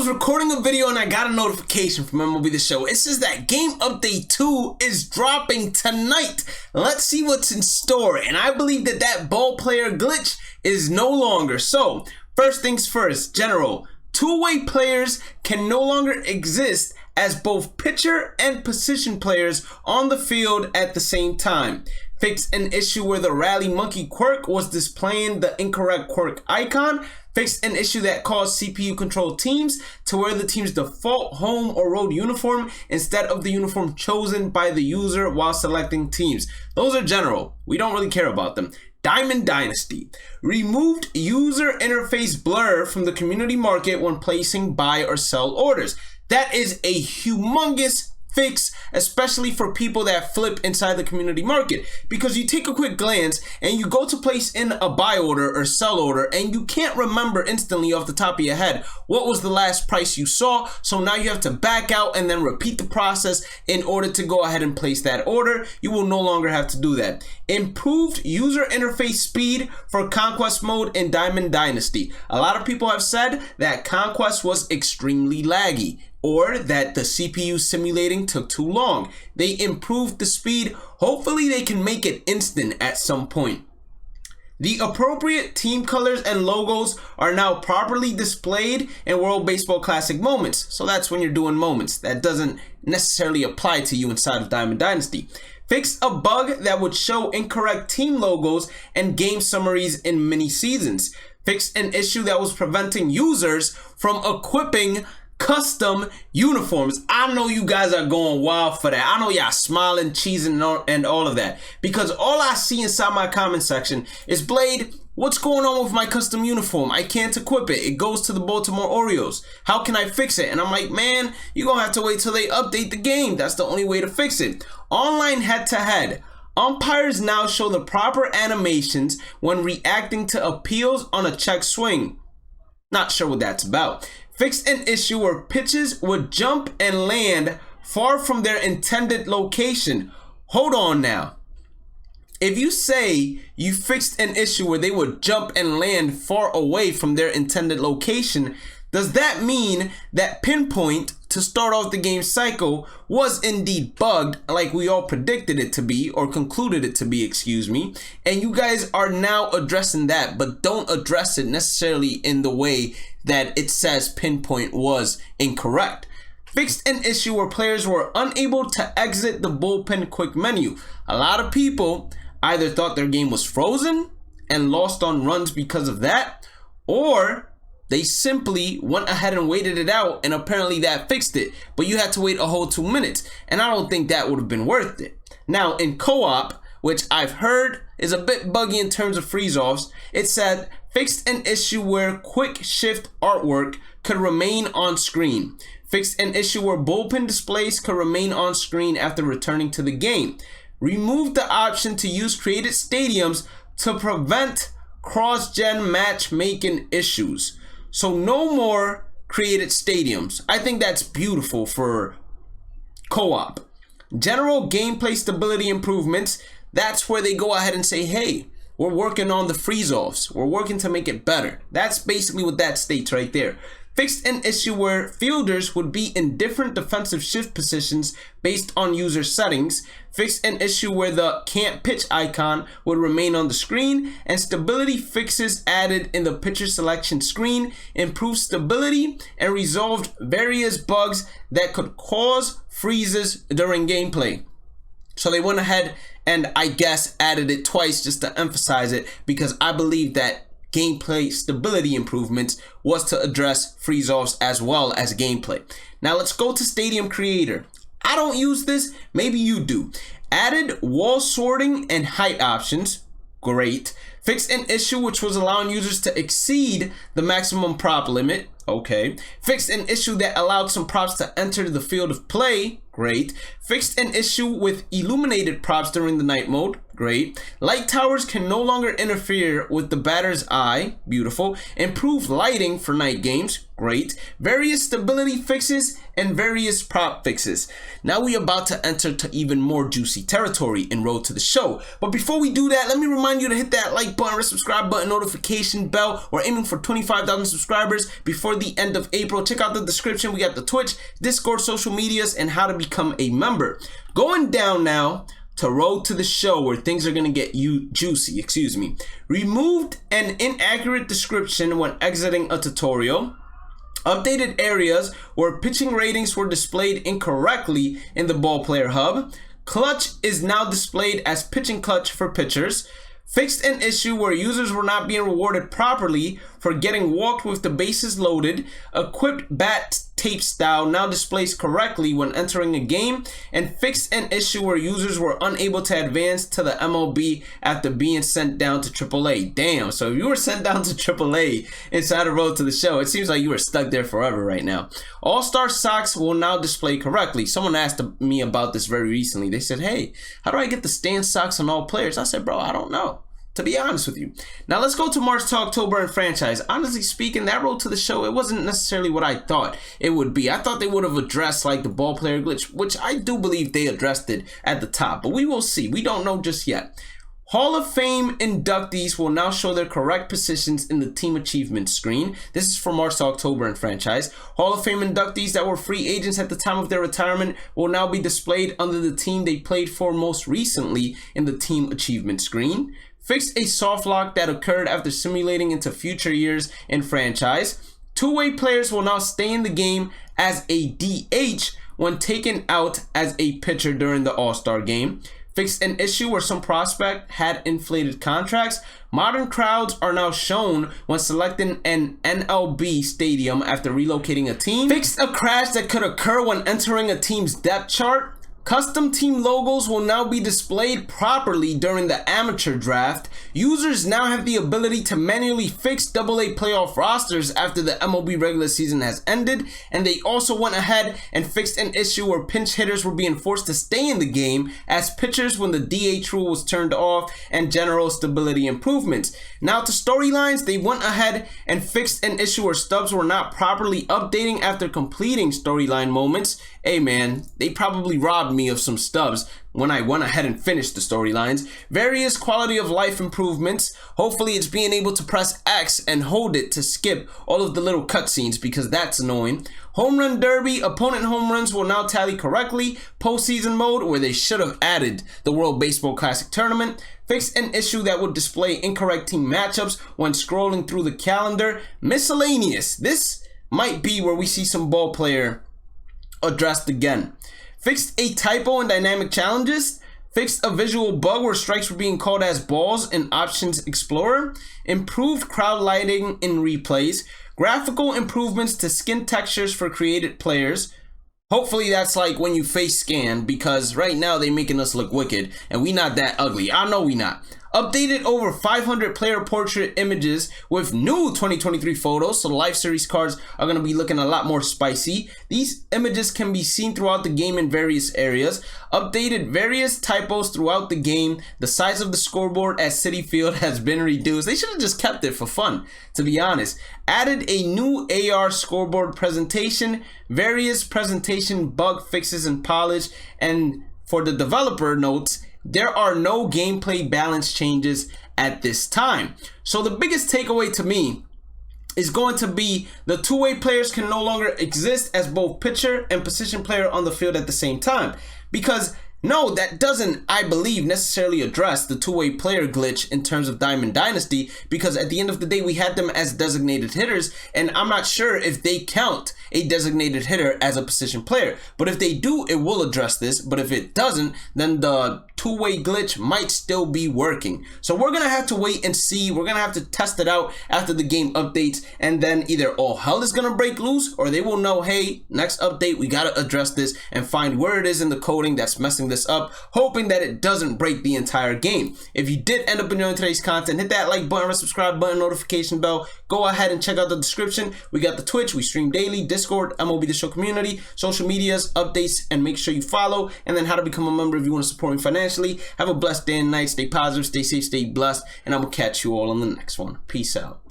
was recording a video and I got a notification from MLB The Show. It says that Game Update 2 is dropping tonight. Let's see what's in store. And I believe that that ball player glitch is no longer. So, first things first, general. Two-way players can no longer exist as both pitcher and position players on the field at the same time. Fixed an issue where the rally monkey quirk was displaying the incorrect quirk icon. Fixed an issue that caused CPU controlled teams to wear the team's default home or road uniform instead of the uniform chosen by the user while selecting teams. Those are general. We don't really care about them. Diamond Dynasty removed user interface blur from the community market when placing buy or sell orders. That is a humongous fix, especially for people that flip inside the community market, because you take a quick glance and you go to place in a buy order or sell order and you can't remember instantly off the top of your head what was the last price you saw. So now you have to back out and then repeat the process in order to go ahead and place that order. You will no longer have to do that. Improved user interface speed for Conquest mode in Diamond Dynasty. A lot of people have said that Conquest was extremely laggy, or that the CPU simulating took too long. They improved the speed. Hopefully they can make it instant at some point. The appropriate team colors and logos are now properly displayed in World Baseball Classic moments. So that's when you're doing moments. That doesn't necessarily apply to you inside of Diamond Dynasty. Fixed a bug that would show incorrect team logos and game summaries in mini seasons. Fixed an issue that was preventing users from equipping custom uniforms. I know you guys are going wild for that. I know y'all smiling, cheesing, and all of that, because all I see inside my comment section is, Blade, what's going on with my custom uniform? I can't equip it. It goes to the Baltimore Orioles. How can I fix it? And I'm like, man, you're gonna have to wait till they update the game. That's the only way to fix it. Online head-to-head. Umpires now show the proper animations when reacting to appeals on a check swing. Not sure what that's about. Fixed an issue where pitches would jump and land far from their intended location. Hold on now. If you say you fixed an issue where they would jump and land far away from their intended location, does that mean that pinpoint to start off the game cycle was indeed bugged like we all predicted it to be, or concluded it to be, excuse me, and you guys are now addressing that, but don't address it necessarily in the way that it says pinpoint was incorrect. Fixed an issue where players were unable to exit the bullpen quick menu. A lot of people either thought their game was frozen and lost on runs because of that, or they simply went ahead and waited it out, and apparently that fixed it, but you had to wait a whole 2 minutes, and I don't think that would have been worth it. Now in co-op, which I've heard is a bit buggy in terms of freeze-offs, it said fixed an issue where quick shift artwork could remain on screen. Fixed an issue where bullpen displays could remain on screen after returning to the game. Removed the option to use created stadiums to prevent cross-gen matchmaking issues. So no more created stadiums. I think that's beautiful for co-op. General gameplay stability improvements. That's where they go ahead and say, hey, we're working on the freeze-offs. We're working to make it better. That's basically what that states right there. Fixed an issue where fielders would be in different defensive shift positions based on user settings. Fixed an issue where the can't pitch icon would remain on the screen, and stability fixes added in the pitcher selection screen. Improved stability and resolved various bugs that could cause freezes during gameplay. So they went ahead and I guess added it twice just to emphasize it, because I believe that gameplay stability improvements was to address freeze-offs as well as gameplay. Now let's go to Stadium Creator. I don't use this, maybe you do. Added wall sorting and height options, great. Fixed an issue which was allowing users to exceed the maximum prop limit, okay. Fixed an issue that allowed some props to enter the field of play, great. Fixed an issue with illuminated props during the night mode, Great. Light towers can no longer interfere with the batter's eye. Beautiful. Improved lighting for night games. Great. Various stability fixes and various prop fixes. Now we are about to enter to even more juicy territory in Road to the Show. But before we do that, let me remind you to hit that like button, subscribe button, notification bell. We're aiming for 25,000 subscribers before the end of April. Check out the description. We got the Twitch, Discord, social medias, and how to become a member. Going down now to Road to the Show, where things are going to get juicy. Removed an inaccurate description when exiting a tutorial. Updated areas where pitching ratings were displayed incorrectly in the ball player hub. Clutch is now displayed as pitching clutch for pitchers. Fixed an issue where users were not being rewarded properly for getting walked with the bases loaded. Equipped bat tape style now displays correctly when entering a game, and fixed an issue where users were unable to advance to the MLB after being sent down to AAA. Damn, so if you were sent down to AAA inside of Road to the Show, it seems like you were stuck there forever right now. All-Star socks will now display correctly. Someone asked me about this very recently. They said, hey, how do I get the stand socks on all players? I said, bro, I don't know, to be honest with you. Now let's go to March to October and franchise. Honestly speaking, that Road to the Show, it wasn't necessarily what I thought it would be. I thought they would have addressed like the ball player glitch, which I do believe they addressed it at the top, but we will see. We don't know just yet. Hall of Fame inductees will now show their correct positions in the team achievement screen. This is from March to October in franchise. Hall of Fame inductees that were free agents at the time of their retirement will now be displayed under the team they played for most recently in the team achievement screen. Fixed a soft lock that occurred after simulating into future years in franchise. Two-way players will now stay in the game as a DH when taken out as a pitcher during the All-Star game. Fixed an issue where some prospect had inflated contracts. Modern crowds are now shown when selecting an MLB stadium after relocating a team. Fixed a crash that could occur when entering a team's depth chart. Custom team logos will now be displayed properly during the amateur draft. Users now have the ability to manually fix AA playoff rosters after the MLB regular season has ended, and they also went ahead and fixed an issue where pinch hitters were being forced to stay in the game as pitchers when the DH rule was turned off, and general stability improvements. Now to storylines, they went ahead and fixed an issue where stubs were not properly updating after completing storyline moments. Hey man, they probably robbed me of some stubs when I went ahead and finished the storylines. Various quality of life improvements. Hopefully it's being able to press X and hold it to skip all of the little cutscenes because that's annoying. Home run derby, opponent home runs will now tally correctly. Postseason mode, where they should have added the World Baseball Classic Tournament. Fixed an issue that would display incorrect team matchups when scrolling through the calendar. Miscellaneous. This might be where we see some ball player addressed again. Fixed a typo in dynamic challenges. Fixed a visual bug where strikes were being called as balls in Options Explorer. Improved crowd lighting in replays. Graphical improvements to skin textures for created players. Hopefully that's like when you face scan, because right now they making us look wicked and we not that ugly. I know we not. Updated over 500 player portrait images with new 2023 photos, so the Life Series cards are going to be looking a lot more spicy. These images can be seen throughout the game in various areas. Updated various typos throughout the game. The size of the scoreboard at Citi Field has been reduced. They should have just kept it for fun, to be honest. Added a new AR scoreboard presentation, various presentation bug fixes and polish, and for the developer notes, there are no gameplay balance changes at this time. So the biggest takeaway to me is going to be the two-way players can no longer exist as both pitcher and position player on the field at the same time. Because no, that doesn't, I believe, necessarily address the two-way player glitch in terms of Diamond Dynasty, because at the end of the day, we had them as designated hitters, and I'm not sure if they count a designated hitter as a position player. But if they do, it will address this. But if it doesn't, then the two-way glitch might still be working. So we're going to have to wait and see. We're going to have to test it out after the game updates, and then either all hell is going to break loose, or they will know, hey, next update, we got to address this and find where it is in the coding that's messing this up, hoping that it doesn't break the entire game. If you did end up enjoying today's content, hit that like button, subscribe button, notification bell. Go ahead and check out the description. We got the Twitch, we stream daily, Discord, MLB The Show community, social medias, updates, and make sure you follow, and then how to become a member if you want to support me financially. financially. Have a blessed day and night. Stay positive, stay safe, stay blessed, and I will catch you all on the next one. Peace out.